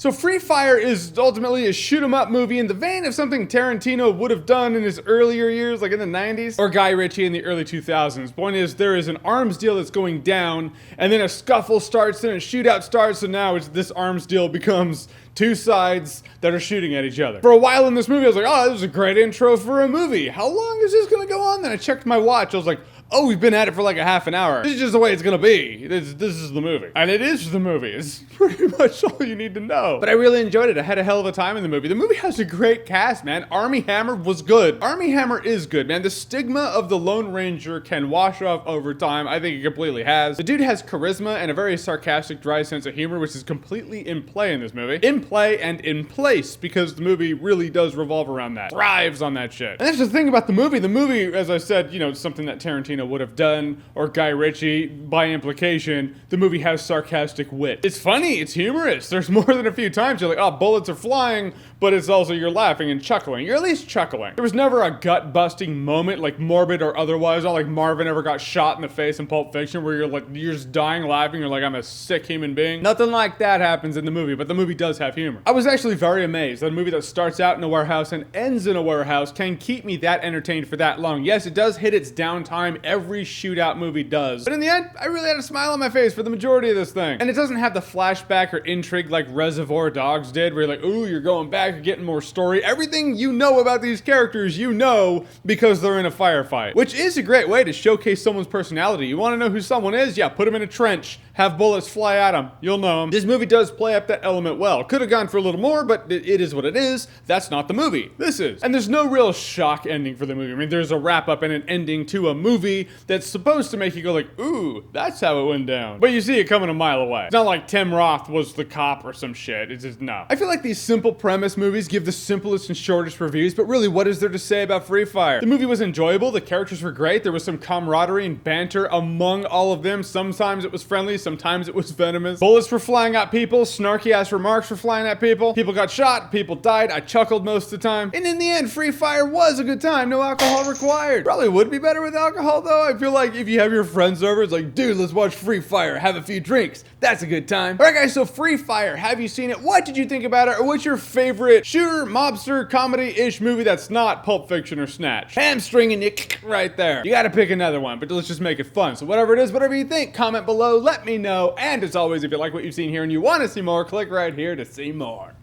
So Free Fire is ultimately a shoot 'em up movie in the vein of something Tarantino would have done in his earlier years, like in the 90s, or Guy Ritchie in the early 2000s. Point is, there is an arms deal that's going down, and then a scuffle starts, then a shootout starts, so now this arms deal becomes two sides that are shooting at each other. For a while in this movie, I was like, oh, this is a great intro for a movie. How long is this gonna go on? Then I checked my watch. I was like, oh, we've been at it for like a half an hour. This is just the way it's gonna be. This is the movie. And it is the movie. It's pretty much all you need to know. But I really enjoyed it. I had a hell of a time in the movie. The movie has a great cast, man. Armie Hammer was good. Armie Hammer is good, man. The stigma of the Lone Ranger can wash off over time. I think it completely has. The dude has charisma and a very sarcastic, dry sense of humor, which is completely in play in this movie. In play and in place, because the movie really does revolve around that. Thrives on that shit. And that's the thing about the movie. The movie, as I said, you know, it's something that Tarantino would have done, or Guy Ritchie. By implication, the movie has sarcastic wit. It's funny, it's humorous. There's more than a few times you're like, oh, bullets are flying, but it's also you're laughing and chuckling. You're at least chuckling. There was never a gut-busting moment, like morbid or otherwise, not like Marvin ever got shot in the face in Pulp Fiction, where you're just dying laughing, you're like, I'm a sick human being. Nothing like that happens in the movie, but the movie does have humor. I was actually very amazed that a movie that starts out in a warehouse and ends in a warehouse can keep me that entertained for that long. Yes, it does hit its downtime. Every shootout movie does. But in the end, I really had a smile on my face for the majority of this thing. And it doesn't have the flashback or intrigue like Reservoir Dogs did, where you're like, ooh, you're going back, you're getting more story. Everything you know about these characters, you know because they're in a firefight. Which is a great way to showcase someone's personality. You want to know who someone is? Yeah, put them in a trench. Have bullets fly at them. You'll know them. This movie does play up that element well. Could have gone for a little more, but it is what it is. That's not the movie. This is. And there's no real shock ending for the movie. I mean, there's a wrap up and an ending to a movie that's supposed to make you go like, ooh, that's how it went down. But you see it coming a mile away. It's not like Tim Roth was the cop or some shit. It's just, no. I feel like these simple premise movies give the simplest and shortest reviews, but really, what is there to say about Free Fire? The movie was enjoyable. The characters were great. There was some camaraderie and banter among all of them. Sometimes it was friendly. Sometimes it was venomous. Bullets were flying at people. Snarky ass remarks were flying at people. People got shot. People died. I chuckled most of the time. And in the end, Free Fire was a good time. No alcohol required. Probably would be better with alcohol though. I feel like if you have your friends over, it's like, dude, let's watch Free Fire. Have a few drinks. That's a good time. All right, guys, so Free Fire. Have you seen it? What did you think about it? Or what's your favorite shooter, mobster, comedy-ish movie that's not Pulp Fiction or Snatch? Hamstringing you right there. You gotta pick another one, but let's just make it fun. So whatever it is, whatever you think, comment below, let me know. And as always, if you like what you've seen here and you want to see more, click right here to see more.